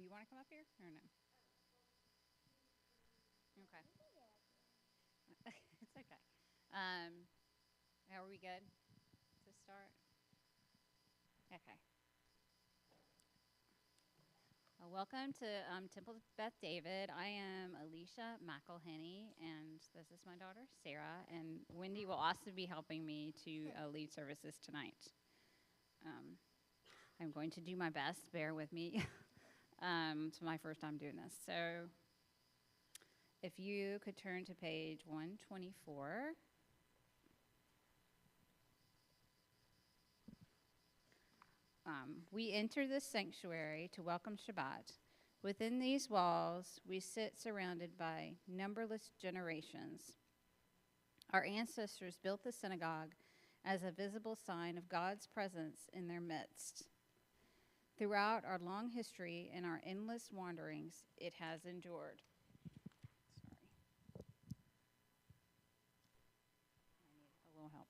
You want to come up here or no? Okay. It's okay. Um, are we good to start? Okay. Well, welcome to Temple Beth David. I am Alicia McElhenney, and this is my daughter, Sarah. And Wendy will also be helping me to lead services tonight. Um, I'm going to do my best. Bear with me. It's my first time doing this. So if you could turn to page 124. We enter this sanctuary to welcome Shabbat. Within these walls, we sit surrounded by numberless generations. Our ancestors built the synagogue as a visible sign of God's presence in their midst. Throughout our long history and our endless wanderings, it has endured. Sorry. I need a little help.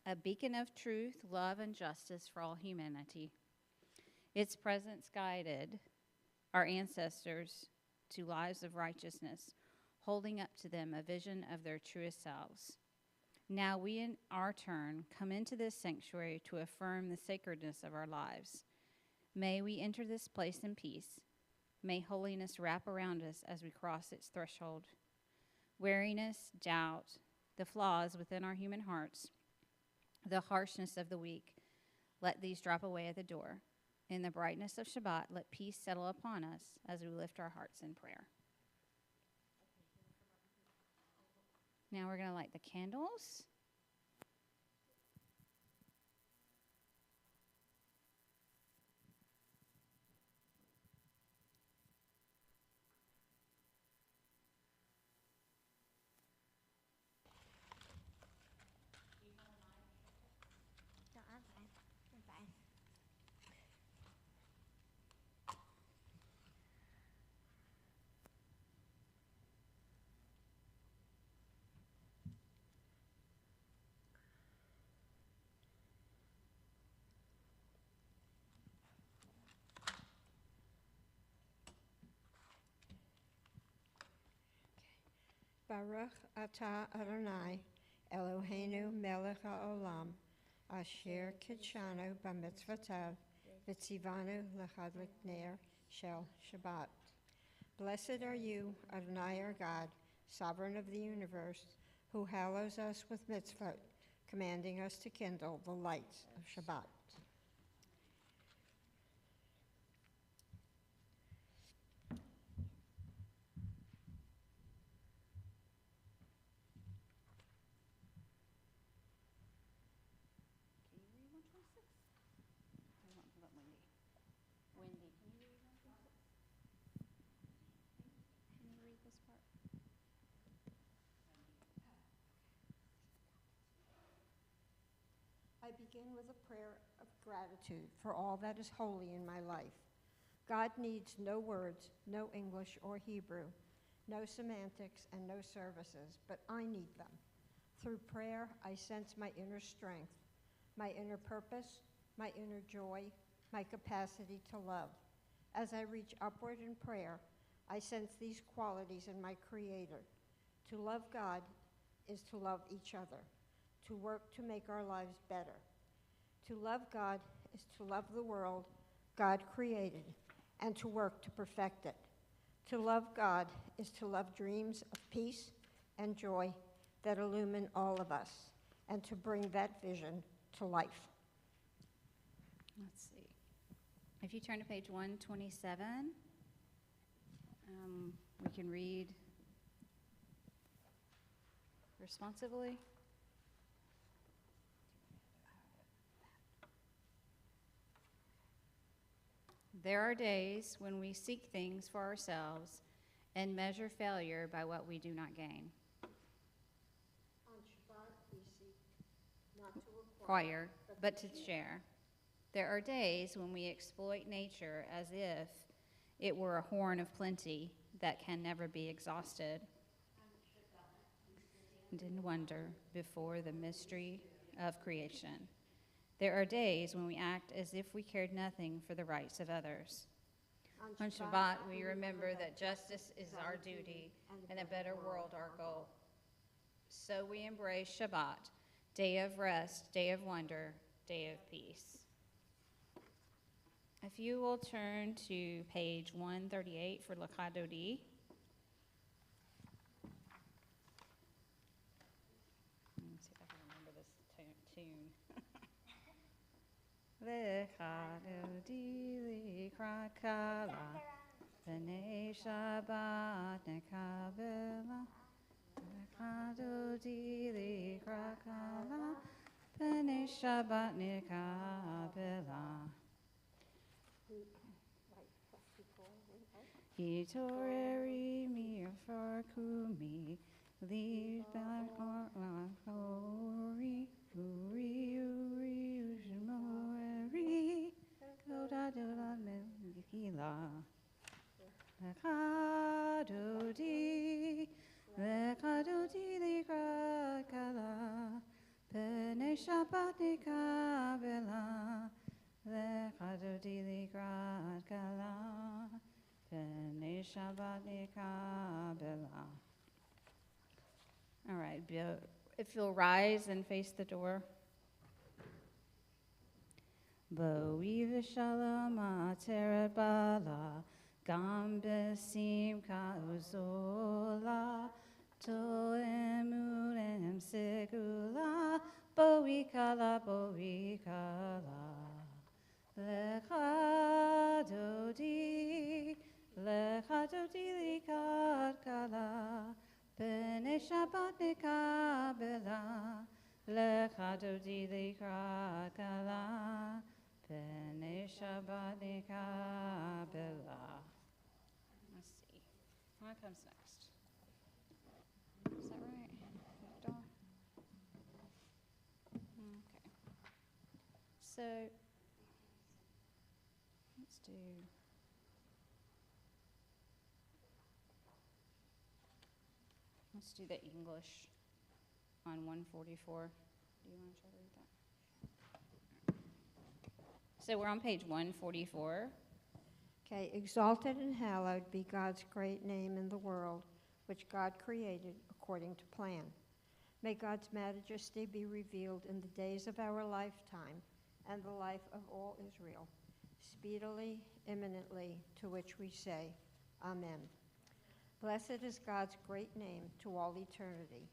A beacon of truth, love, and justice for all humanity. Its presence guided our ancestors to lives of righteousness, holding up to them a vision of their truest selves. Now we, in our turn, come into this sanctuary to affirm the sacredness of our lives. May we enter this place in peace. May holiness wrap around us as we cross its threshold. Weariness, doubt, the flaws within our human hearts, the harshness of the weak, let these drop away at the door. In the brightness of Shabbat, let peace settle upon us as we lift our hearts in prayer. Now we're going to light the candles. No, I'm fine. I'm fine. Baruch atah Adonai, Eloheinu melech haolam, asher kitshanu b'mitzvotav, v'tzivanu l'chadlik ner shel Shabbat. Blessed are you, Adonai our God, sovereign of the universe, who hallows us with mitzvot, commanding us to kindle the lights of Shabbat. Can you read 126? I want to let Wendy. Wendy, can you read 126? Can you read this part? I begin with a prayer of gratitude for all that is holy in my life. God needs no words, no English or Hebrew, no semantics and no services, but I need them. Through prayer, I sense my inner strength, my inner purpose, my inner joy, my capacity to love. As I reach upward in prayer, I sense these qualities in my Creator. To love God is to love each other, to work to make our lives better. To love God is to love the world God created and to work to perfect it. To love God is to love dreams of peace and joy that illumine all of us and to bring that vision to life. Let's see. If you turn to page 127, we can read responsively. There are days when we seek things for ourselves and measure failure by what we do not gain. On Shabbat, we seek not to Acquire, but to share. There are days when we exploit nature as if it were a horn of plenty that can never be exhausted. And in wonder before the mystery of creation. There are days when we act as if we cared nothing for the rights of others. On Shabbat, we remember that justice is our duty and a better world our goal. So we embrace Shabbat, day of rest, day of wonder, day of peace. If you will turn to page 138 for Lakadodi. Let me see if I can remember this tune. Lakadodi likrakala, b'nei Shabbat nekabela. Lakadodi likrakala, b'nei Shabbat nekabela. Hitoreri mi farkumi, leave back our glory, uri ushmoeri, koda doda melkila. Lekadodi likrakala, b'nei Shabbat nekabela. Lekadodi likrakala, b'nei Shabbat nekabela. All right, if you'll rise and face the door. Bo'vi v'shalom ateret bala, gam besim ka'uzola, to'em u'em segula, bo'vi kala, bo'vi kala. Lekadodi likrakala, b'nei Shabbat nekabela. Lekadodi likrakala, b'nei Shabbat nekabela. Let's see. What comes next? Is that right? Victor? Okay. So, let's do the English on 144. Do you want to try to read that? So we're on page 144. Okay, exalted and hallowed be God's great name in the world, which God created according to plan. May God's majesty be revealed in the days of our lifetime and the life of all Israel, speedily, imminently, to which we say, Amen. Blessed is God's great name to all eternity.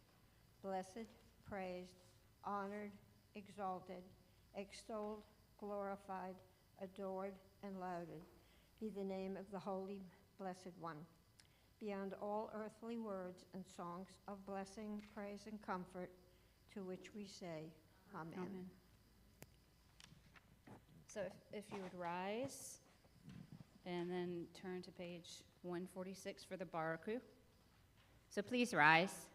Blessed, praised, honored, exalted, extolled, glorified, adored, and lauded be the name of the Holy Blessed One. Beyond all earthly words and songs of blessing, praise, and comfort, to which we say, Amen. Amen. So if you would rise and then turn to page 146 for the Baruchu. So please rise.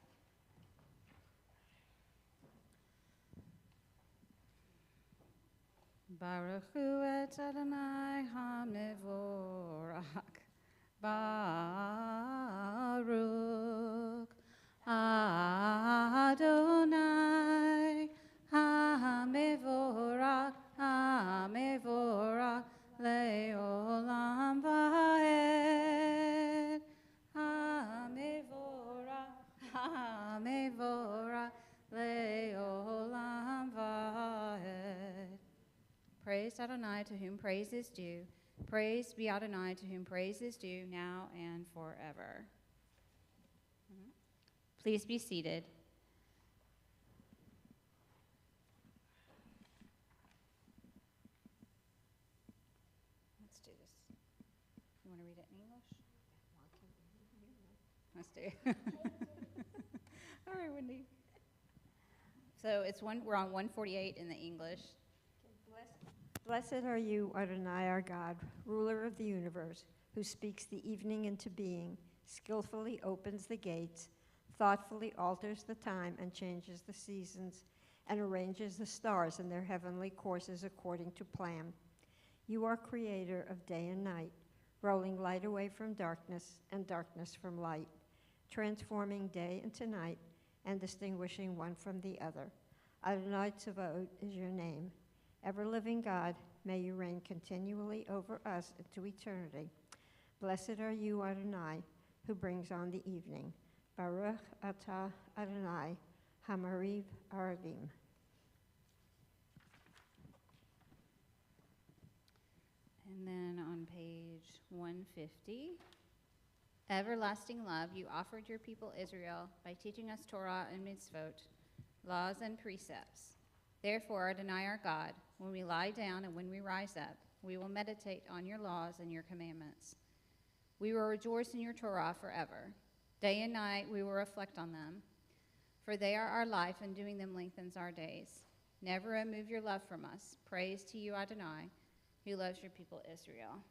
Baruch hu et Adonai hamevorach. Baruch Adonai hamevorach, hamevorach leolam vaed. Hamevorach, hamevorach leolam vaed. Praise Adonai, to whom praise is due. Praise be Adonai, to whom praise is due, now and forever. Please be seated. Let's do this. You want to read it in English? Let's do it. All right, Wendy. So we're on 148 in the English. Blessed are you, Adonai, our God, ruler of the universe, who speaks the evening into being, skillfully opens the gates, thoughtfully alters the time and changes the seasons, and arranges the stars in their heavenly courses according to plan. You are creator of day and night, rolling light away from darkness and darkness from light, transforming day into night and distinguishing one from the other. Adonai Tzavaot is your name. Ever-living God, may you reign continually over us into eternity. Blessed are you, Adonai, who brings on the evening. Baruch atah Adonai, hamariv arvim. And then on page 150, everlasting love, you offered your people Israel by teaching us Torah and mitzvot, laws and precepts. Therefore, Adonai our God, when we lie down and when we rise up, we will meditate on your laws and your commandments. We will rejoice in your Torah forever. Day and night we will reflect on them, for they are our life, and doing them lengthens our days. Never remove your love from us. Praise to you, Adonai, who loves your people Israel.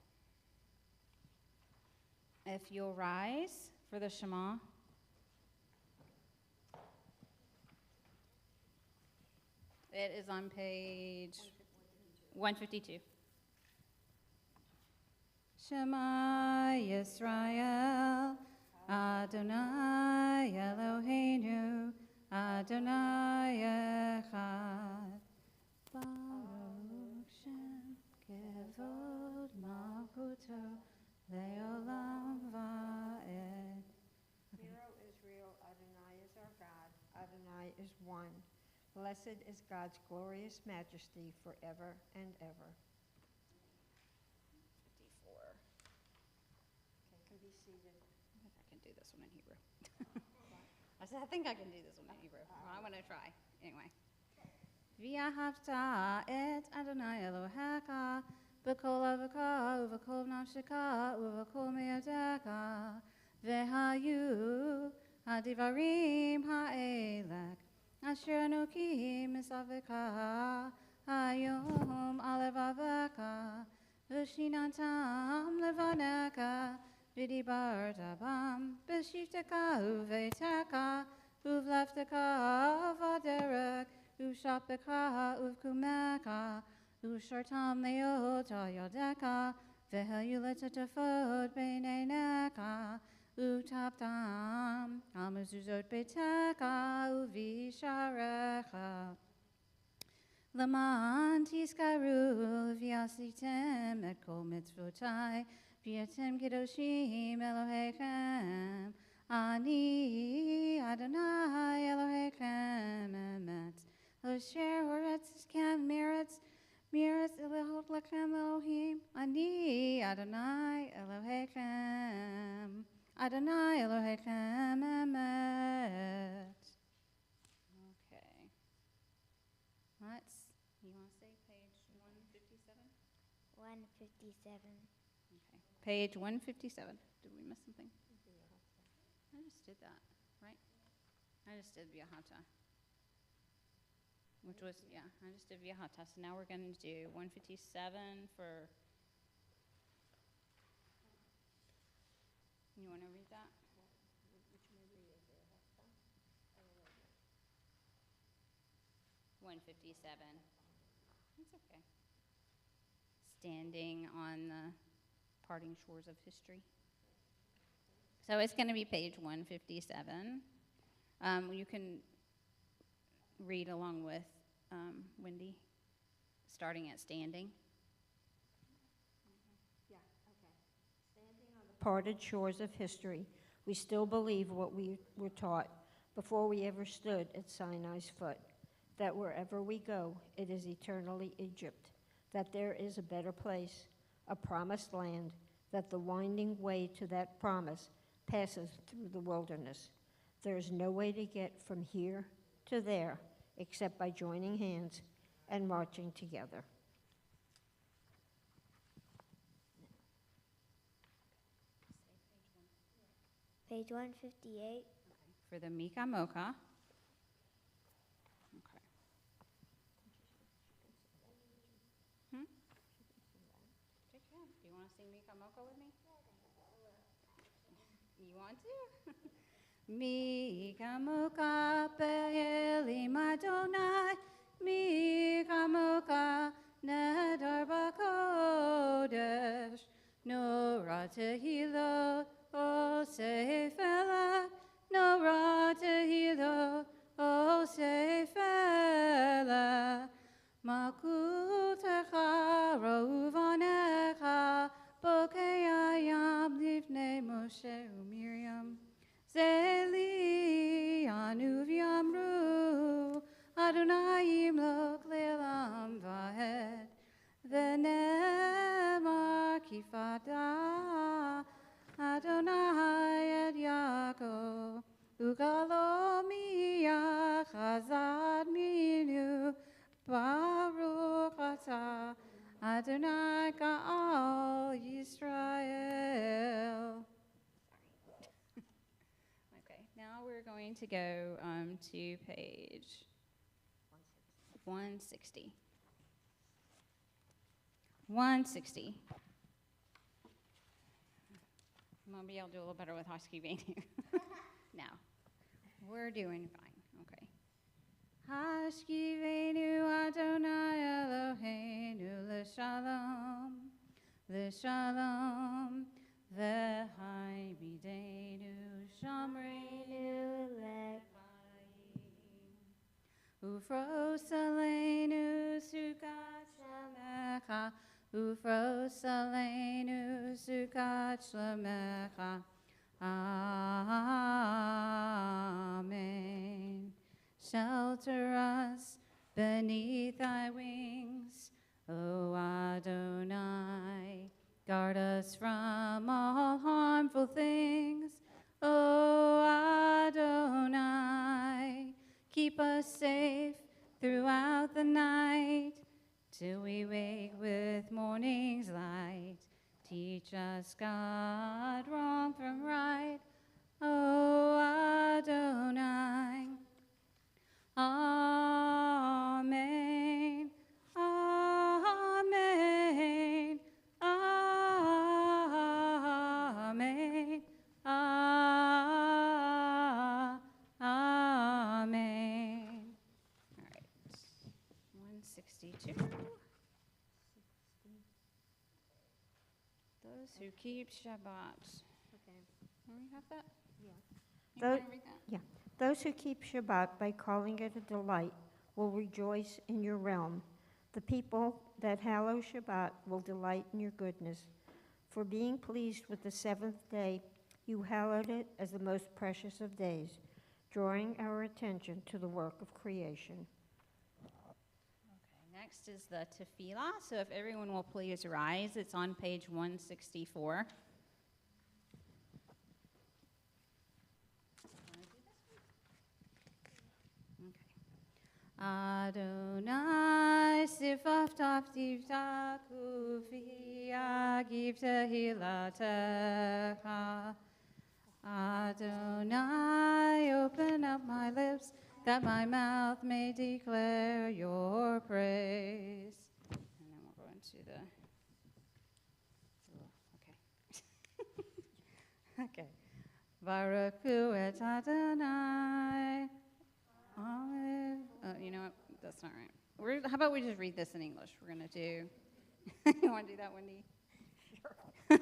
If you'll rise for the Shema. It is on page 152. Shema Yisrael, Adonai Eloheinu, Adonai Echad. Baruch Shem Kevod Malchuto Leolam Va'ed. Hear, O Israel, Adonai is our God. Adonai is one. Blessed is God's glorious majesty forever and ever. 54. Okay, can be seated. I think I can do this one in Hebrew. I said, I think I can do this one in Hebrew. Well, I want to try. Anyway. V'ahavta et Adonai Elohecha b'kol avaka uv'kol nafsheka uv'kol me'adecha v'hayu hadivarim ha'elek asher anoki misaveka hayom alevaveka v'shinantam levaneka v'dibarta bam b'shifteka uveiteka uvlefteka vaderek ushapeka uvkumeka ushartam leota yodeka v'hayuleta tefod beineneka utaptam amazuzot beteka uvisharecha Laman tiskaru v'yasitem et kol mitzvotai v'yatem kedoshim Elohechem Ani Adonai Elohechem emet Osher horetz kem meretz elehot lechem Elohim Ani Adonai Elohechem Adonai Elohechem emet. Okay. You want to say page 157? 157. Okay. Page 157. Did we miss something? I just did that, right? I just did V'yahata. Which was, yeah, I just did V'yahata. So now we're going to do 157 for... You want to read that? 157. It's okay. Standing on the parting shores of history. So it's going to be page 157. You can read along with Wendy, starting at standing. Yeah, okay. Standing on the parted shores of history, we still believe what we were taught before we ever stood at Sinai's foot, that wherever we go, it is eternally Egypt, that there is a better place, a promised land, that the winding way to that promise passes through the wilderness. There is no way to get from here to there except by joining hands and marching together. Page 158. For the Mika Mocha. Okay. Take your hand. Do you want to sing Mika Mocha with me? You want to? Mika Mocha Be'elim Adonai Mika Mocha Nedar B'Kodesh Nora Tehillah O Seifela Nora Tehillah O Seifela Malkut Anu v'yamru, Adonai yimlok le'olam va'ed, v'nemar kifada, Adonai et Yaakov, ugalo miyachazad minu, Baruch atah, Adonai Ka'al Yisrael. Okay, now we're going to go to page 160. 160. Maybe I'll do a little better with housekeeping. No, we're doing fine. Okay. Hashkivenu Adonai Eloheinu l'shalom, l'shalom, v'hai bidenu shamreinu l'chaim, ufros aleinu sukat shlemecha, ufros aleinu sukat shlemecha, amen. Shelter us beneath thy wings, O Adonai. Guard us from all harmful things, O Adonai. Keep us safe throughout the night, till we wake with morning's light. Teach us, God, wrong from right, O Adonai. Amen. Amen. Amen. Amen. All right. 162. Those who keep Shabbat. Okay. Do we have that? Yeah. You Tho- want to read that? Yeah. Those who keep Shabbat by calling it a delight will rejoice in your realm. The people that hallow Shabbat will delight in your goodness. For being pleased with the seventh day, you hallowed it as the most precious of days, drawing our attention to the work of creation. Okay, next is the tefillah. So if everyone will please rise, it's on page 164. Adonai sifaftav tivtaku fi agiv tehilatecha. Adonai, open up my lips, that my mouth may declare your praise. And then we'll go into the, okay. Okay. Baruch hu et Adonai. Amen. You know what? That's not right. How about we just read this in English? We're going to do. You want to do that, Wendy? Sure. I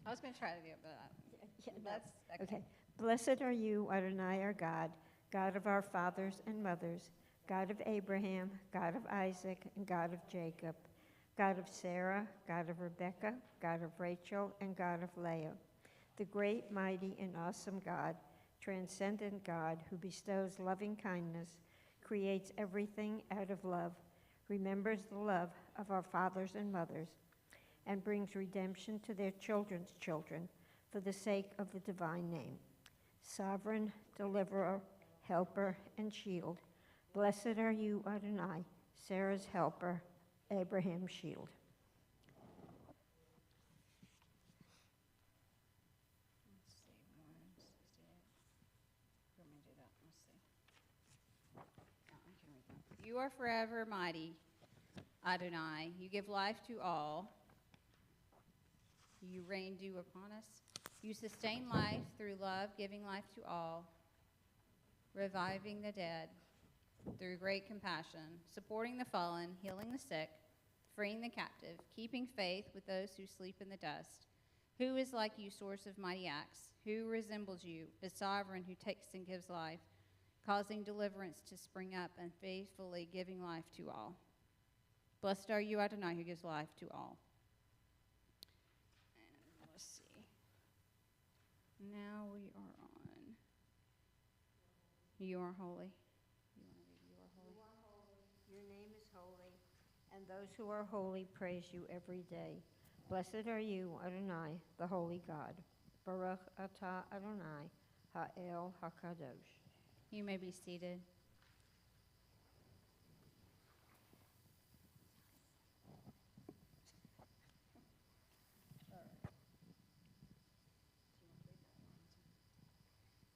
was going to try to do it, but that's Okay. Blessed are you, Adonai, our God, God of our fathers and mothers, God of Abraham, God of Isaac, and God of Jacob, God of Sarah, God of Rebekah, God of Rachel, and God of Leah, the great, mighty, and awesome God, transcendent God, who bestows loving kindness, creates everything out of love, remembers the love of our fathers and mothers, and brings redemption to their children's children for the sake of the divine name. Sovereign, deliverer, helper, and shield, blessed are you, Adonai, Sarah's helper, Abraham's shield. You are forever mighty, Adonai. You give life to all. You rain dew upon us. You sustain life through love, giving life to all, reviving the dead through great compassion, supporting the fallen, healing the sick, freeing the captive, keeping faith with those who sleep in the dust. Who is like you, source of mighty acts? Who resembles you, a sovereign who takes and gives life, causing deliverance to spring up and faithfully giving life to all? Blessed are you, Adonai, who gives life to all. And let's see. Now we are on You are holy. You are holy. Your name is holy, and those who are holy praise you every day. Blessed are you, Adonai, the holy God. Baruch atah Adonai, ha'el hakadosh. You may be seated.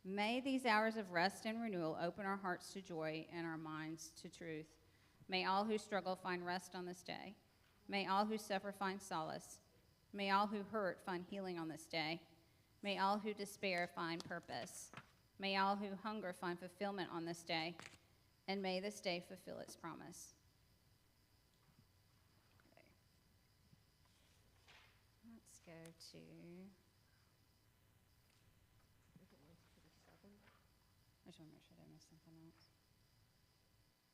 May these hours of rest and renewal open our hearts to joy and our minds to truth. May all who struggle find rest on this day. May all who suffer find solace. May all who hurt find healing on this day. May all who despair find purpose. May all who hunger find fulfillment on this day. And may this day fulfill its promise. Okay. Let's go to... I just want to make sure I didn't miss something else.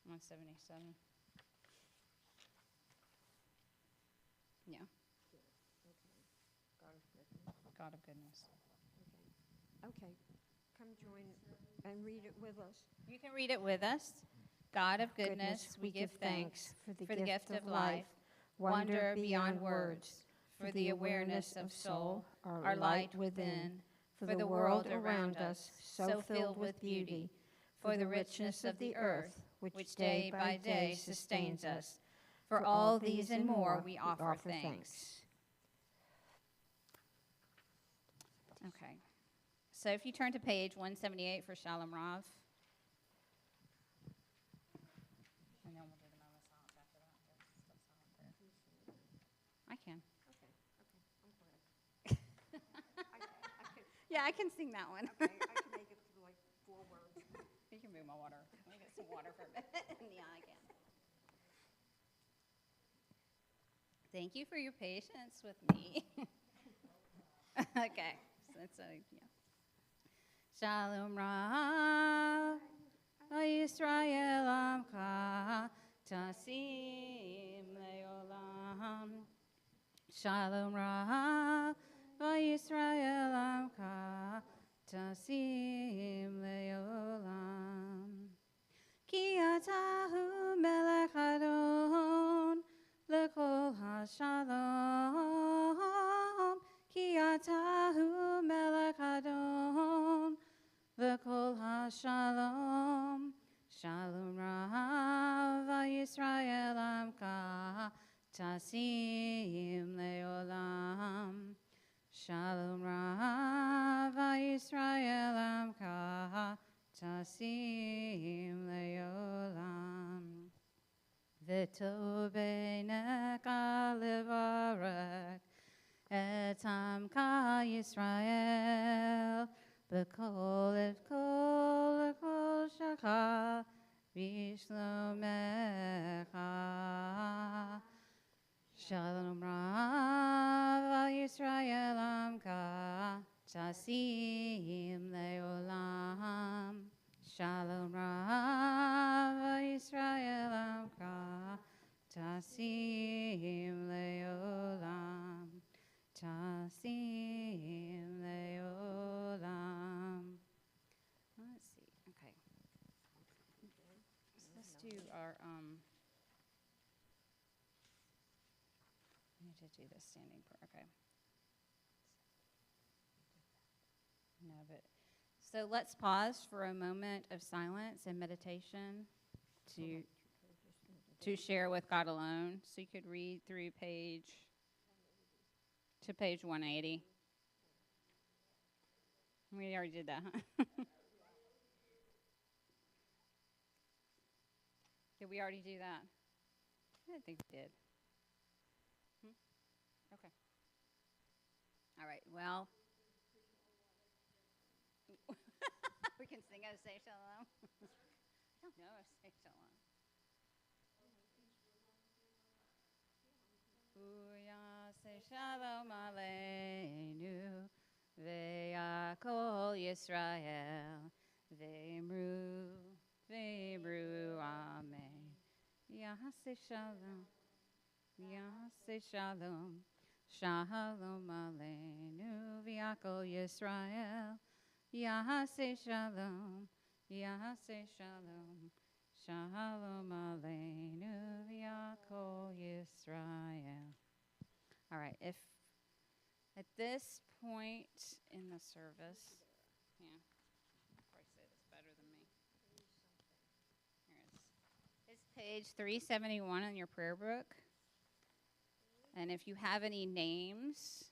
177. Yeah. God of goodness. Okay. Come join and read it with us. You can read it with us. God of goodness, we give thanks for the gift of life, wonder beyond words, for the awareness of soul, our light within, for the world around us, so filled with beauty, for the richness of the earth, which day by day sustains us. For all these and more we offer thanks. Okay. So if you turn to page 178 for Shalom Rav. And then we'll do the moment of silence after that. I can. Okay. Yeah, I can sing that one. Okay, I can make it through like 4 words. You can move my water. Let me get some water for a minute. Yeah, I can. Thank you for your patience with me. Okay. So, yeah. Shalom Rav, Yisrael Amcha, Tasim Leolam. Shalom Rav, Yisrael Amcha, Tasim Leolam. Ki atahu melech Adon, lekol hashalom. Ki atahu melech Adon, lekol hashalom. Shalom Rav Yisrael Amcha, Tasim Leolam. Shalom Rav Yisrael Amcha, Tasim Leolam. V'tov beineka levarech et amka Yisrael b'kol shaka b'shlomecha. Shalom Rav Yisrael Amcha, Tasim Leolam. Shalom Rav Yisrael Amcha, Tasim Leolam. Tasim Leolam. Let's see. Okay. So let's do our I need to do the standing prayer. Okay. No, but so let's pause for a moment of silence and meditation to share with God alone. So you could read through page 180. We already did that, huh? Did we already do that? I didn't think we did. Okay. All right. Well, we can sing out Say Shalom. I don't know Say Shalom. Uya Say Shalom Aleinu Ve'akol Yisrael Ve'emru Amen. Yaseh Shalom. Yaseh Shalom. Shalom Aleinu Ve'akol Yisrael. Yaseh Shalom. Yahase Shalom. Shalom Aleinu V'Yakol Yisrael. All right, if at this point in the service, yeah, I'll probably say this better than me. Here it is. It's page 371 in your prayer book. And if you have any names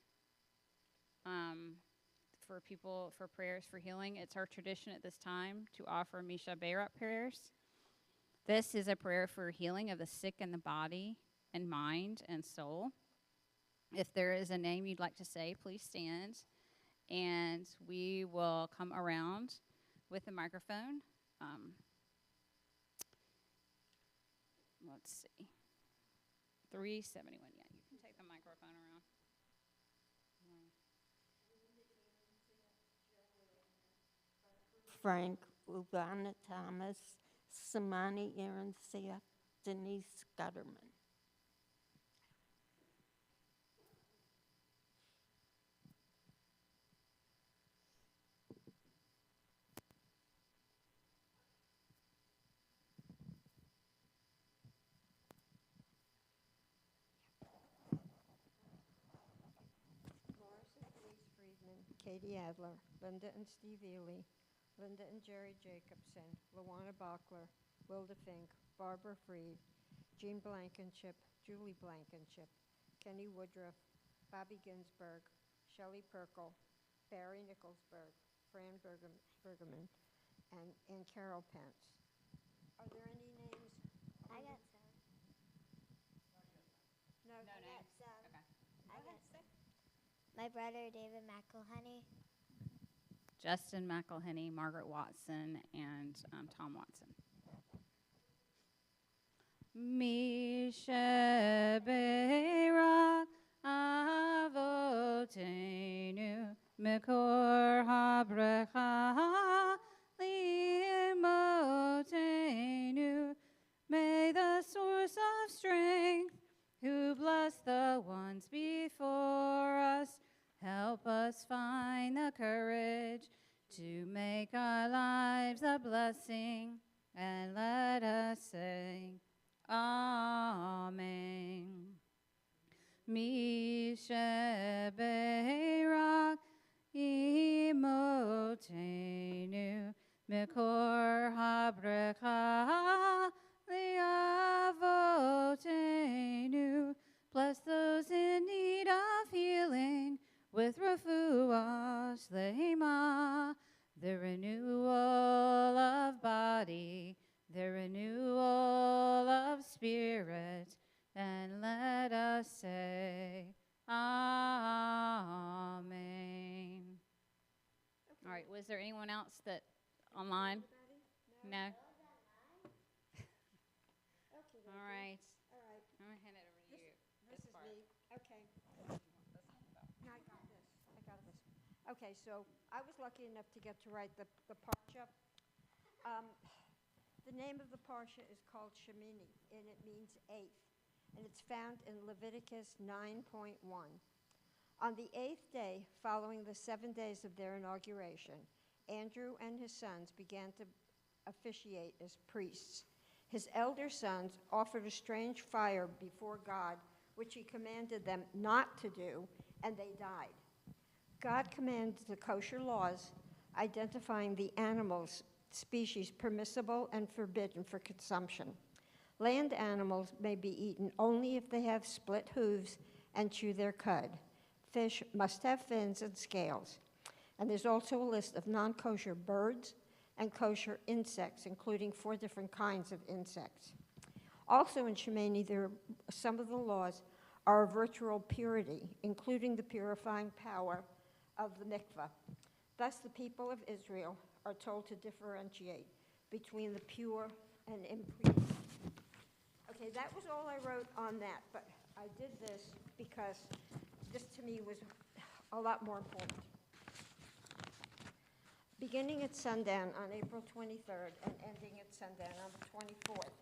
for people, for prayers for healing, it's our tradition at this time to offer Misha Beirut prayers. This is a prayer for healing of the sick in the body and mind and soul. If there is a name you'd like to say, please stand, and we will come around with the microphone. Let's see. 371, yeah, you can take the microphone around. Frank, Uvana Thomas, Samani Aaron Seth, Denise Gutterman. Morris and Denise Friedman, Katie Adler, Linda and Steve Ely, Linda and Jerry Jacobson, Luana Bachler, Wilda Fink, Barbara Freed, Jean Blankenship, Julie Blankenship, Kenny Woodruff, Bobby Ginsberg, Shelley Perkle, Barry Nicholsberg, Fran Bergerman, and Carol Pence. Are there any names? I got some. No, No I got names. some. Okay. I got some. My brother David McElhenney. Justin McElhenney, Margaret Watson, and Tom Watson. Misha Berak Avotenu Mikor Habrecha Limotenu. May the source of strength, who bless the ones before us, help us find the courage to make our lives a blessing, and let us say, Amen. Misha Berak Imotenu Mikor Habrecha Liavotenu. Bless those in need of healing with refuah shlema, the renewal of body, the renewal of spirit, and let us say, Amen. All right, was there anyone else that online? No? Okay, All right. all right. I'm going to hand it over to you. This is part. me. Okay. No, I got this. I got this. Okay, so I was lucky enough to get to write the parsha. The name of the parsha is called Shemini, and it means eighth, and it's found in Leviticus 9.1. On the eighth day, following the 7 days of their inauguration, Andrew and his sons began to officiate as priests. His elder sons offered a strange fire before God, which he commanded them not to do, and they died. God commanded the kosher laws identifying the animals species permissible and forbidden for consumption. Land animals may be eaten only if they have split hooves and chew their cud. Fish must have fins and scales. And there's also a list of non-kosher birds and kosher insects, including 4 different kinds of insects. Also in Shemini, some of the laws are of ritual purity, including the purifying power of the mikvah. Thus, the people of Israel are told to differentiate between the pure and impure. Okay, that was all I wrote on that, but I did this because this to me was a lot more important. Beginning at sundown on April 23rd and ending at sundown on the 24th,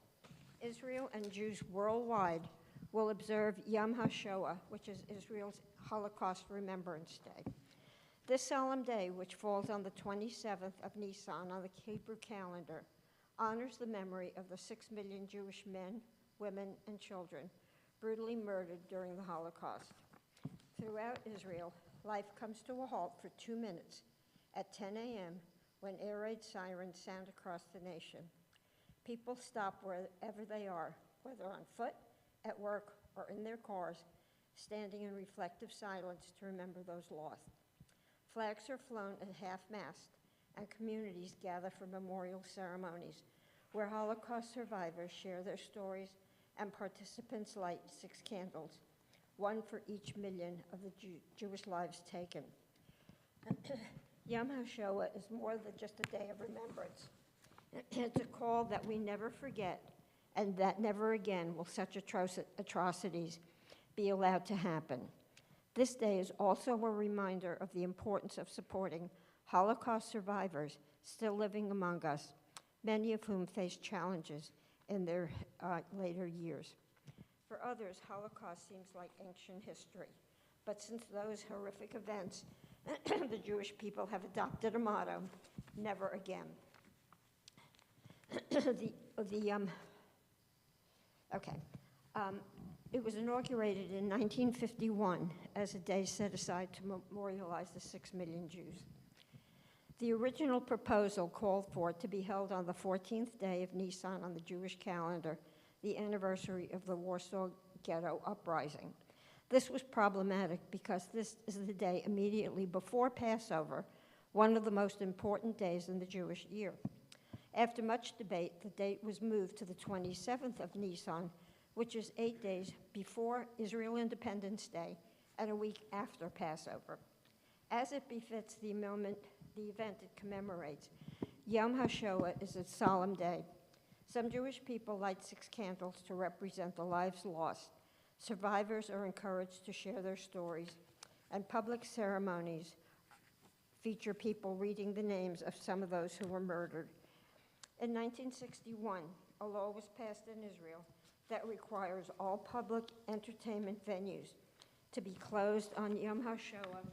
Israel and Jews worldwide will observe Yom HaShoah, which is Israel's Holocaust Remembrance Day. This solemn day, which falls on the 27th of Nisan on the Hebrew calendar, honors the memory of the 6 million Jewish men, women, and children brutally murdered during the Holocaust. Throughout Israel, life comes to a halt for 2 minutes at 10 a.m. when air raid sirens sound across the nation. People stop wherever they are, whether on foot, at work, or in their cars, standing in reflective silence to remember those lost. Flags are flown at half-mast, and communities gather for memorial ceremonies where Holocaust survivors share their stories and participants light 6 candles, one for each million of the Jewish lives taken. Yom HaShoah is more than just a day of remembrance. It's a call that we never forget, and that never again will such atrocities be allowed to happen. This day is also a reminder of the importance of supporting Holocaust survivors still living among us, many of whom face challenges in their later years. For others, Holocaust seems like ancient history, but since those horrific events, the Jewish people have adopted a motto, never again. It was inaugurated in 1951 as a day set aside to memorialize the 6 million Jews. The original proposal called for it to be held on the 14th day of Nisan on the Jewish calendar, the anniversary of the Warsaw Ghetto Uprising. This was problematic because this is the day immediately before Passover, one of the most important days in the Jewish year. After much debate, the date was moved to the 27th of Nisan, which is 8 days before Israel Independence Day and a week after Passover. As it befits the event it commemorates, Yom HaShoah is a solemn day. Some Jewish people light 6 candles to represent the lives lost. Survivors are encouraged to share their stories, and public ceremonies feature people reading the names of some of those who were murdered. In 1961, a law was passed in Israel that requires all public entertainment venues to be closed on Yom HaShoah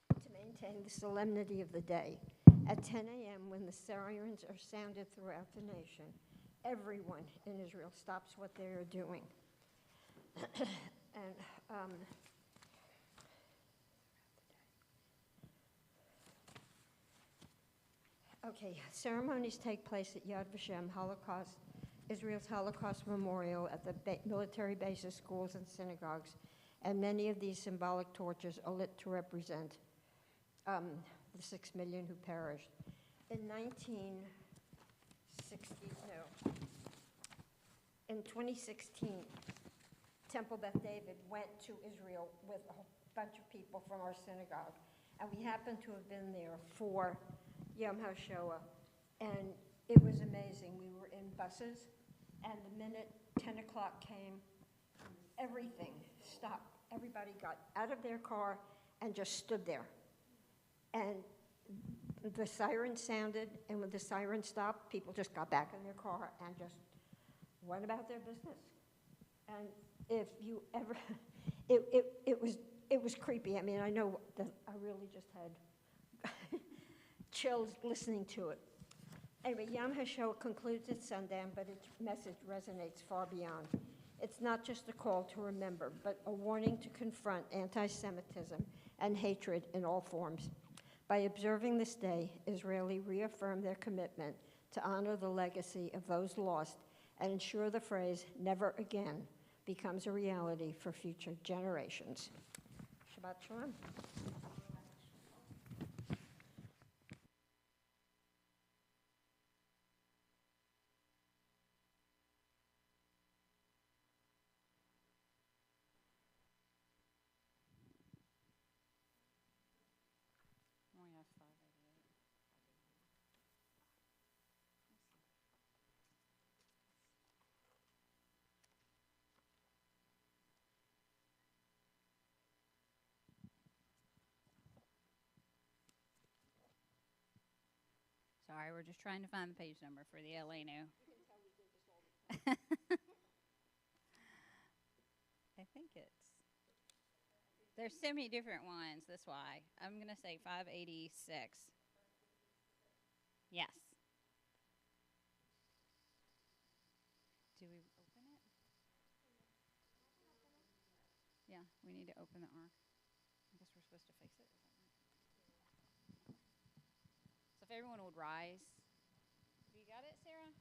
to maintain the solemnity of the day. At 10 a.m., when the sirens are sounded throughout the nation, everyone in Israel stops what they are doing. Ceremonies take place at Yad Vashem, Israel's Holocaust Memorial, at the military bases, schools, and synagogues, and many of these symbolic torches are lit to represent the 6 million who perished. In 2016, Temple Beth David went to Israel with a whole bunch of people from our synagogue, and we happened to have been there for Yom HaShoah, and it was amazing. We were in buses, and the minute 10 o'clock came, everything stopped. Everybody got out of their car and just stood there. And the siren sounded, and when the siren stopped, people just got back in their car and just went about their business. And if you ever, it was creepy. I mean, I know that I really just had chills listening to it. Anyway, Yom HaShoah concludes at sundown, but its message resonates far beyond. It's not just a call to remember, but a warning to confront anti-Semitism and hatred in all forms. By observing this day, Israelis reaffirm their commitment to honor the legacy of those lost and ensure the phrase, never again, becomes a reality for future generations. Shabbat Shalom. Sorry, we're just trying to find the page number for the Eleno. I think it's There's so many different ones, that's why. I'm going to say 586. Yes. Do we open it? Yeah, we need to open the ark. I guess we're supposed to face it. Is that right? So if everyone would rise. You got it, Sarah?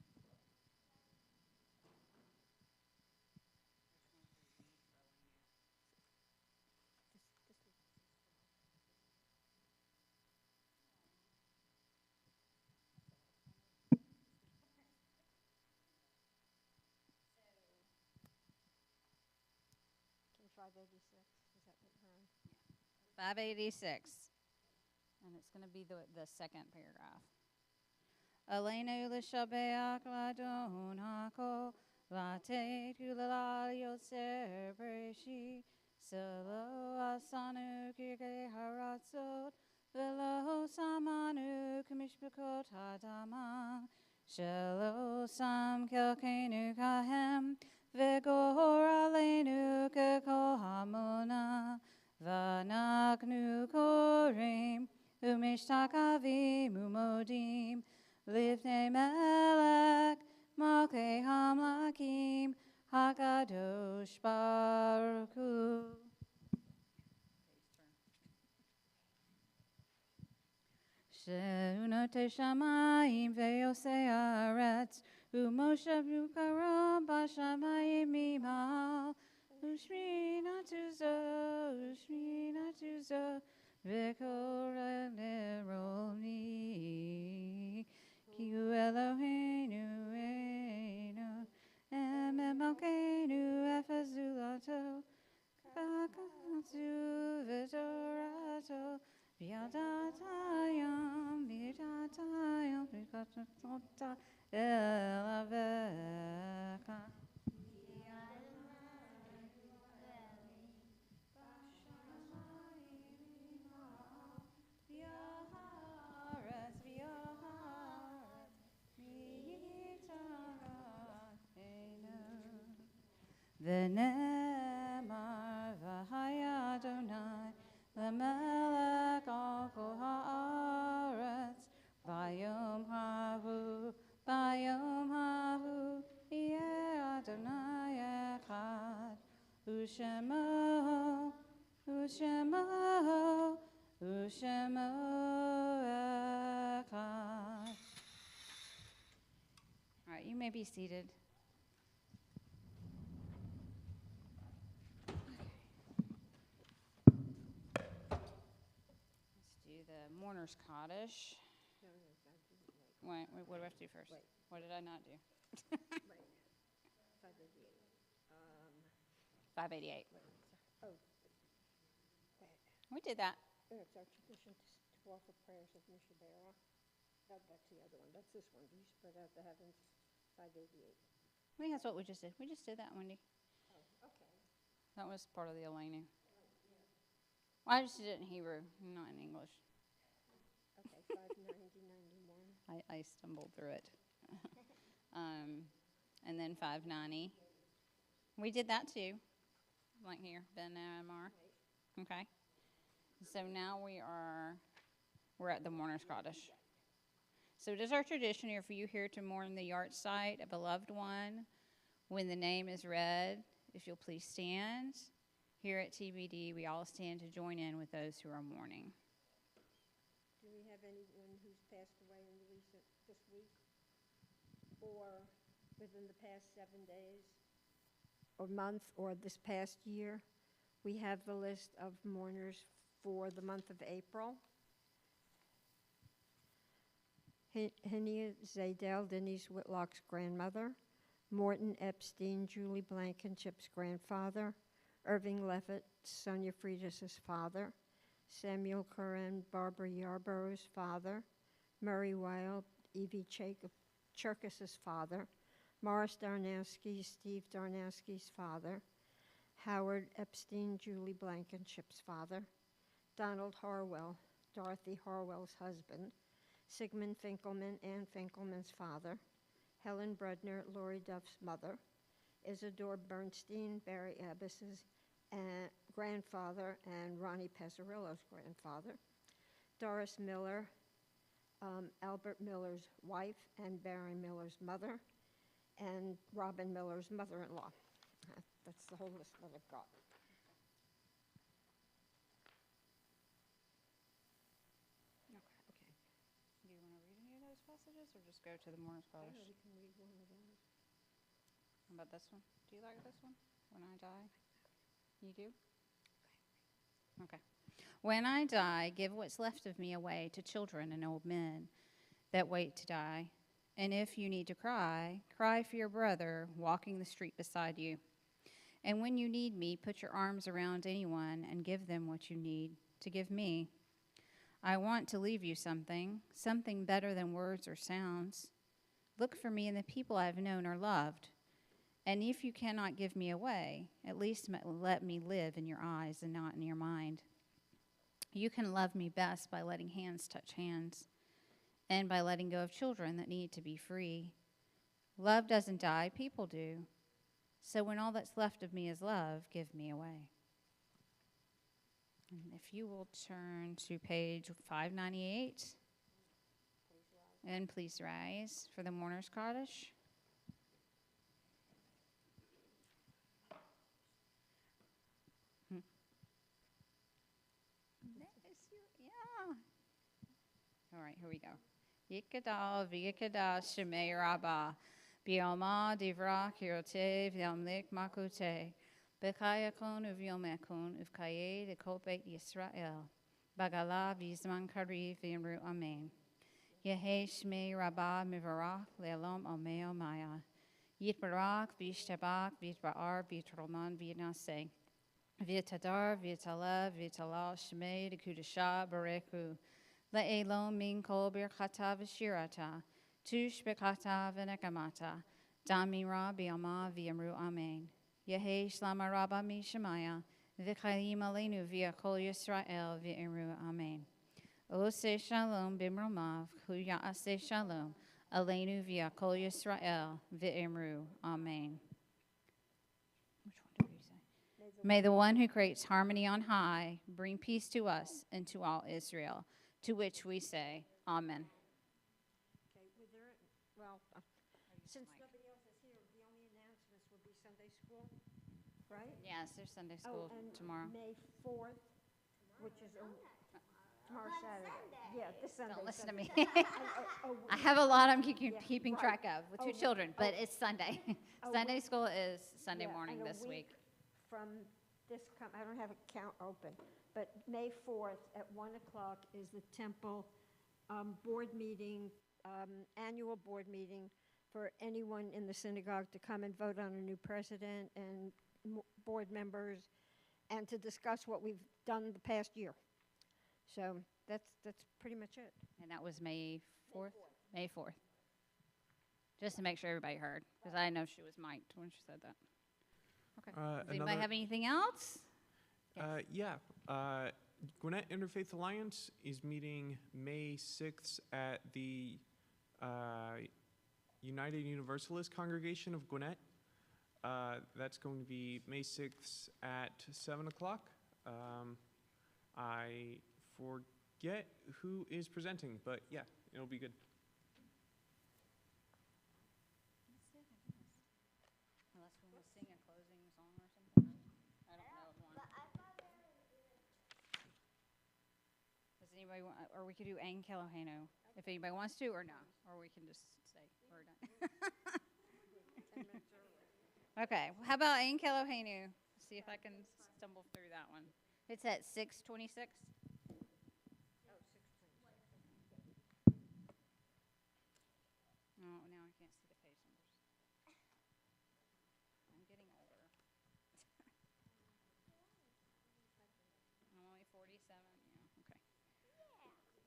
Can 586, is that what we're on? 586. And it's going to be the second paragraph. Aleinu l'shabeach ladon hako vate kulala yotzer breshi selo asanu kirke haratzot velo samanu kamishbekot hadama shelo sam kelkenu kahem vegor aleinu kekol hamona vanagnu korim umishtakavi mumodim Livnei Melech, Malkei Hamlakim, Hakadosh Baruch Hu. She'unote Shamayim ve'yosei haaretz, u'Moshe b'karam b'shamayim mimal, u'shmi natuzo, v'kol neroni. Ki Eloheinu Eino, Ememokenu Efazulato, Kakatsu Vitorato, Viadatayam, Vikatota, Elaveka. V'nemar v'haya Adonai l'melech al kol haaretz v'yom hahu yeh Adonai echad u'shemo echad. All right, you may be seated. The mourner's Kaddish. Wait, what do I have to do first? Wait. What did I not do? Right. 588. 588. Oh, We did that. it's our tradition to offer prayers of Mishabera. That's the other one. That's this one. You spread out the heavens, 588. I think that's what we just did. We just did that, Wendy. Oh, okay. That was part of the Elena. Well, I just did it in Hebrew, not in English. Okay, 590, 91. I stumbled through it. And then 590. We did that too. Like here, Ben and Amar. Okay. So now we're at the mourner's Kaddish. So it is our tradition here for you here to mourn the yard site of a loved one. When the name is read, if you'll please stand. Here at TBD, we all stand to join in with those who are mourning. Do we have anyone who's passed away in this week? Or within the past 7 days? Or month, or this past year? We have the list of mourners for the month of April. Hinia Zadel, Denise Whitlock's grandmother. Morton Epstein, Julie Blankenship's grandfather. Irving Levitt, Sonia Friedis' father. Samuel Curran, Barbara Yarborough's father. Murray Wild, Evie Cherkas's father. Morris Darnowski, Steve Darnowski's father. Howard Epstein, Julie Blankenship's father. Donald Harwell, Dorothy Harwell's husband. Sigmund Finkelman, Ann Finkelman's father. Helen Brudner, Lori Duff's mother. Isidore Bernstein, Barry Abbas's and grandfather, and Ronnie Pezzarillo's grandfather, Doris Miller, Albert Miller's wife, and Barry Miller's mother, and Robin Miller's mother-in-law. That's the whole list that I've got. Okay. Do you want to read any of those passages or just go to the mourner's cottage? We can read one of those. How about this one? Do you like this one? When I die? You do? Okay. When I die, give what's left of me away to children and old men that wait to die. And if you need to cry, cry for your brother walking the street beside you. And when you need me, put your arms around anyone and give them what you need to give me. I want to leave you something better than words or sounds. Look for me in the people I've known or loved. And if you cannot give me away, at least let me live in your eyes and not in your mind. You can love me best by letting hands touch hands and by letting go of children that need to be free. Love doesn't die, people do. So when all that's left of me is love, give me away. And if you will turn to page 598, and please rise for the mourner's cottage. Yeah. All right, here we go. Yikadal v'yikadal shemei rabba bi'alma divra kirote v'yamlik makute b'kayakon uv'yomekon uv'kaye dekol beit Yisrael bagala v'yizman kariv v'yamru amen. Yehe shmei rabba mivarach le'alom omeo maya yitbarak v'yishtabak v'yitba'ar v'yitroman v'yinaseh v'yitadar v'yitalev v'yitalal shmei dekudasha bareku Le'elom min kol birchata v'shirata, tush b'kata v'nekamata, damira b'yama v'yamru amen. Yehe shlama rabba mishemaya, v'chayim aleinu v'ya kol Yisrael v'yamru amen. Ose shalom b'mromav, hu ya'aseh shalom, aleinu v'ya kol Yisrael v'yamru amen. Which one did we say? May the one who creates harmony on high bring peace to us and to all Israel. To which we say, Amen. Okay, since nobody else is here, the only announcements would be Sunday school, right? Yes, there's Sunday school and tomorrow. May 4th, which is tomorrow Saturday. Yeah, this Sunday. Don't listen to Sunday. me. I have a lot I'm keeping right. track of with two children, but it's Sunday. Oh, Sunday school is Sunday Yeah, morning and a this week. From this, I don't have a count open, but May 4th at 1 o'clock is the temple board meeting, annual board meeting for anyone in the synagogue to come and vote on a new president and board members and to discuss what we've done the past year. So that's pretty much it. And that was May 4th? May 4th. Just to make sure everybody heard, because I know she was mic'd when she said that. Okay. Does anybody have anything else? Yes. Gwinnett Interfaith Alliance is meeting May 6th at the United Universalist Congregation of Gwinnett. That's going to be May 6th at 7 o'clock. I forget who is presenting, but yeah, it'll be good. Unless we will sing a closing song or something. I don't know one. Does anybody want, or we could do Ang Kelohenu if anybody wants to, or no, or we can just say we're done. 10 minutes early. Okay, well, how about Ang Kelohenu? See if I can stumble through that one. It's at 6:26. Oh, now I can't see the page numbers. I'm getting older. I'm only 47. Yeah, okay.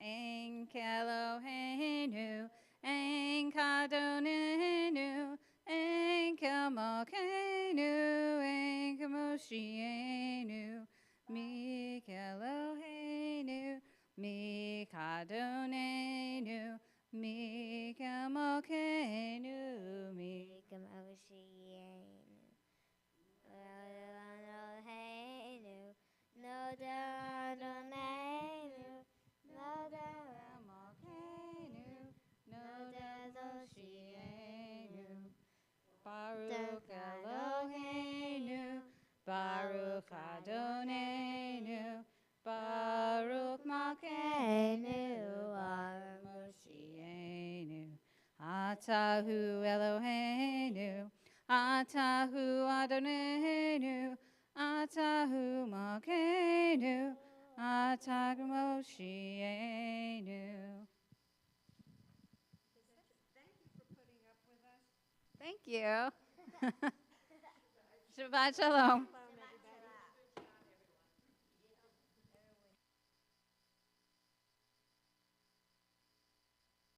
Ang Kelohenu, Ang Kadonenu, Ang Kelmokenu, Ang Kemoshienu, Mi Kelohenu, Mi Kadonenu, Mi Kelmokenu, Mi Kamoshienu. Atahu Eloheinu, Atahu Adonenu, Atahu Malkeinu, Atahu Moshienu. Thank you. Shabbat Shalom.